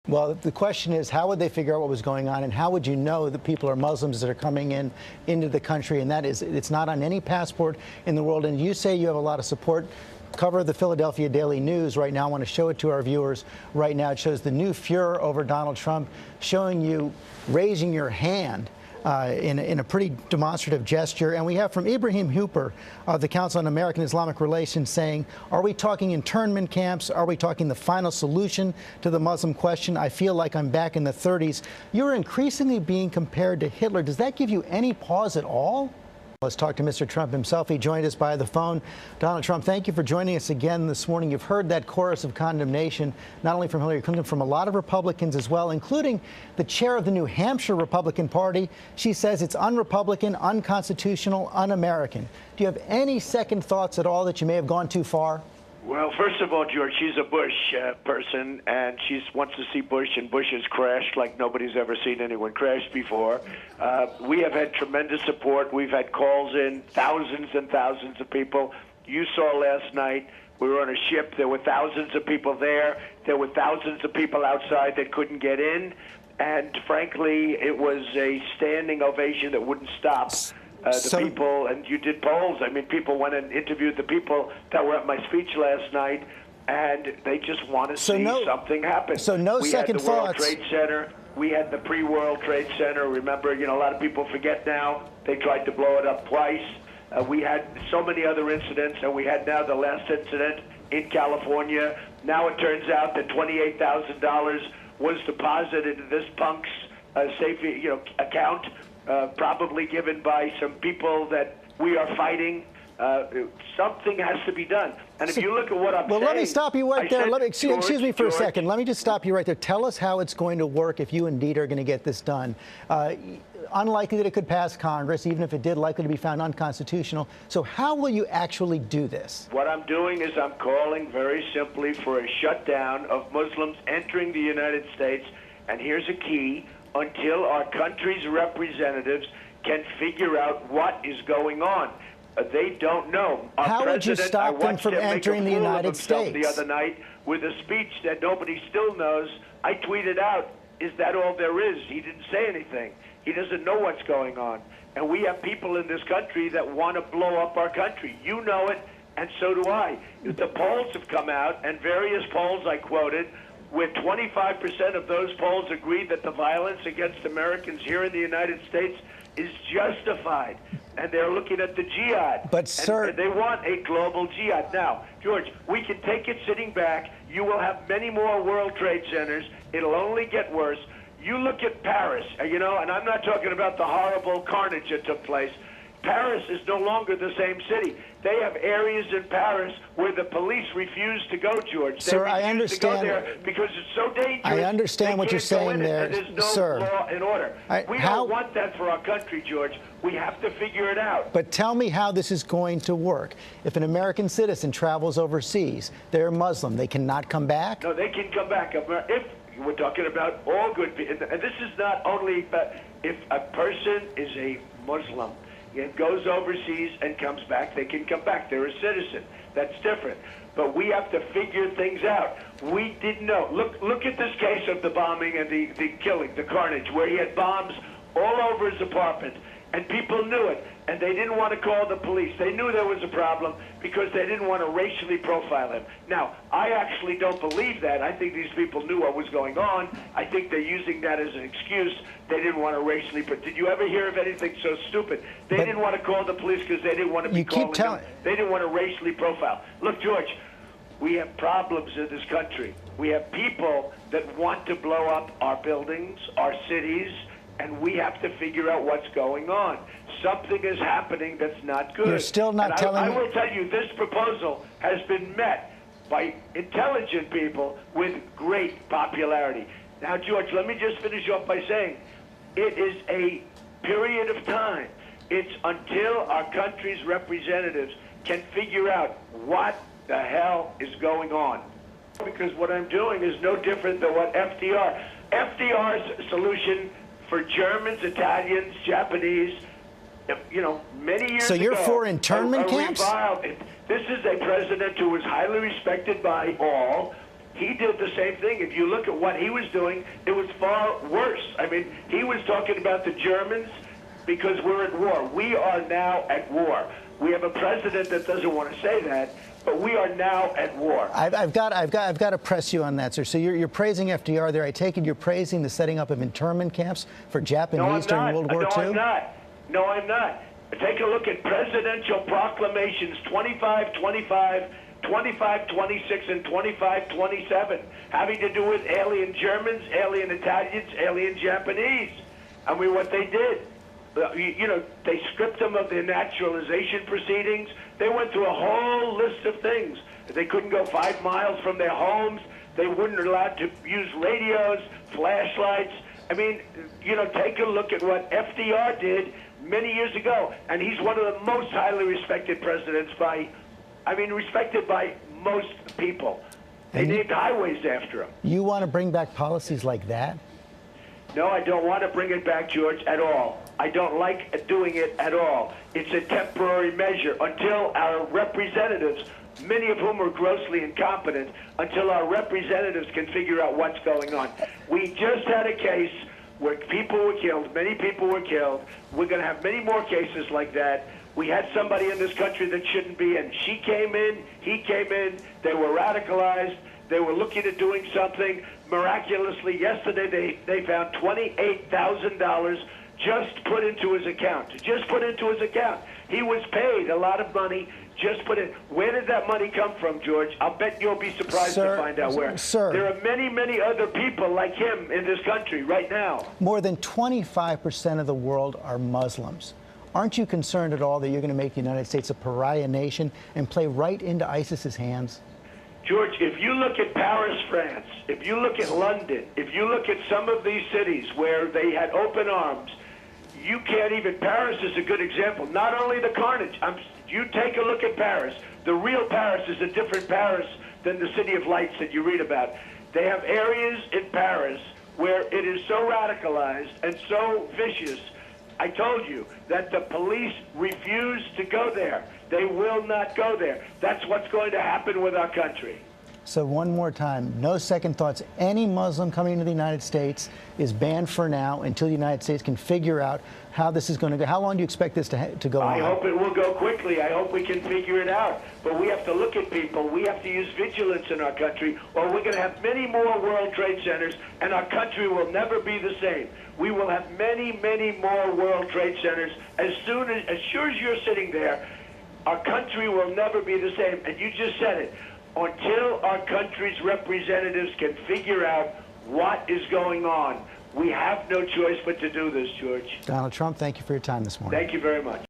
Well, the question is, how would they figure out what was going on, and how would you know that people are Muslims that are coming into the country? And that is, it's not on any passport in the world. And you say you have a lot of support. Cover the Philadelphia Daily News right now. I want to show it to our viewers right now. It shows the new furor over Donald Trump, showing you raising your hand in a pretty demonstrative gesture. And we have from Ibrahim Hooper of the Council on American Islamic Relations saying, are we talking internment camps? Are we talking the final solution to the Muslim question? I feel like I'm back in the 30s. You're increasingly being compared to Hitler. Does that give you any pause at all? Let's talk to Mr. Trump himself. He joined us by the phone. Donald Trump, thank you for joining us again this morning. You've heard that chorus of condemnation, not only from Hillary Clinton, from a lot of Republicans as well, including the chair of the New Hampshire Republican Party. She says it's un-Republican, unconstitutional, un-American. Do you have any second thoughts at all that you may have gone too far? Well, first of all, George, she's a Bush person, and she wants to see Bush, and Bush has crashed like nobody's ever seen anyone crash before. We have had tremendous support. We've had calls in, thousands and thousands of people. You saw last night, we were on a ship. There were thousands of people there. There were thousands of people outside that couldn't get in. And frankly, it was a standing ovation that wouldn't stop. People, and you did polls. I mean, people went and interviewed the people that were at my speech last night, and they just want to see something happen. So no second thoughts. We had the World Trade Center. We had the pre-World Trade Center. Remember, a lot of people forget now. They tried to blow it up twice. We had so many other incidents, and we had now the last incident in California. Now it turns out that $28,000 was deposited into this punk's safe, account. Probably given by some people that we are fighting. Something has to be done. And if you look at what I'm saying... Well, let me stop you right there. Excuse me for a second. Let me just stop you right there. Tell us how it's going to work if you indeed are going to get this done. Unlikely that it could pass Congress, even if it did, likely to be found unconstitutional. So how will you actually do this? What I'm doing is I'm calling very simply for a shutdown of Muslims entering the United States. And here's a key. Until our country's representatives can figure out what is going on. They don't know. How would you stop them from entering the United States? The other night with a speech that nobody still knows. I tweeted out, is that all there is? He didn't say anything. He doesn't know what's going on. And we have people in this country that want to blow up our country. You know it, and so do I. The polls have come out, and various polls I quoted, where 25% of those polls agree that the violence against Americans here in the United States is justified. And they're looking at the jihad. But, sir... And they want a global jihad. Now, George, we can take it sitting back. You will have many more World Trade Centers. It'll only get worse. You look at Paris, and I'm not talking about the horrible carnage that took place. Paris is no longer the same city. They have areas in Paris where the police refuse to go, George. Sir, I understand. To go there because it's so dangerous. I understand what you're saying there, there's no sir. law and order. We don't want that for our country, George. We have to figure it out. But tell me how this is going to work. If an American citizen travels overseas, they're Muslim, they cannot come back? No, they can come back. If we're talking about all good people, and this is not only if a person is a Muslim, it goes overseas and comes back, they can come back. They're a citizen. That's different. But we have to figure things out. We didn't know. Look at this case of the bombing and the killing, the carnage, where he had bombs all over his apartment, and people knew it, and they didn't want to call the police. They knew there was a problem because they didn't want to racially profile him. Now, I actually don't believe that. I think these people knew what was going on. I think they're using that as an excuse. They didn't want to racially... Did you ever hear of anything so stupid? They didn't want to call the police because they didn't want to be calling them. They didn't want to racially profile. Look, George, we have problems in this country. We have people that want to blow up our buildings, our cities, and we have to figure out what's going on. Something is happening that's not good. You're still not telling me. I will tell you, this proposal has been met by intelligent people with great popularity. Now, George, let me just finish off by saying it is a period of time. It's until our country's representatives can figure out what the hell is going on. Because what I'm doing is no different than what FDR's solution for Germans, Italians, Japanese, many years ago. So you're for internment camps? This is a president who was highly respected by all. he did the same thing. If you look at what he was doing, it was far worse. I mean, he was talking about the Germans because we're at war. We are now at war. We have a president that doesn't want to say that, but we are now at war. I've got to press you on that, sir. So you're praising FDR there. I take it you're praising the setting up of internment camps for Japanese during World War II? No, I'm not. No, I'm not. Take a look at presidential proclamations 25-25, 25-26, and 25-27, having to do with alien Germans, alien Italians, alien Japanese. I mean, what they did. You know, they stripped them of their naturalization proceedings. They went through a whole list of things. They couldn't go 5 miles from their homes. They weren't allowed to use radios, flashlights. I mean, you know, take a look at what FDR did many years ago. And he's one of the most highly respected presidents respected by most people. They named highways after him. You want to bring back policies like that? No, I don't want to bring it back, George, at all. I don't like doing it at all. It's a temporary measure until our representatives, many of whom are grossly incompetent, until our representatives can figure out what's going on. We just had a case where people were killed, many people were killed. We're going to have many more cases like that. We had somebody in this country that shouldn't be, and she came in, he came in, they were radicalized. They were looking at doing something. Miraculously, yesterday they found $28,000 just put into his account. Just put into his account. He was paid a lot of money. Just put it. Where did that money come from, George? I'll bet you'll be surprised to find out where. Sir, there are many, many other people like him in this country right now. More than 25% of the world are Muslims. Aren't you concerned at all that you're going to make the United States a pariah nation and play right into ISIS's hands? George, if you look at Paris, France, if you look at London, if you look at some of these cities where they had open arms, you can't even. Paris is a good example. Not only the carnage. You take a look at Paris. The real Paris is a different Paris than the City of Lights that you read about. They have areas in Paris where it is so radicalized and so vicious. I told you that the police refuse to go there. They will not go there. That's what's going to happen with our country. So one more time, no second thoughts. Any Muslim coming into the United States is banned for now until the United States can figure out how this is going to go. How long do you expect this to go on? I hope it will go quickly. I hope we can figure it out. But we have to look at people. We have to use vigilance in our country, or we're going to have many more World Trade Centers, and our country will never be the same. We will have many, many more World Trade Centers. As sure as you're sitting there, our country will never be the same. And you just said it. Until our country's representatives can figure out what is going on, we have no choice but to do this, George. Donald Trump, thank you for your time this morning. Thank you very much.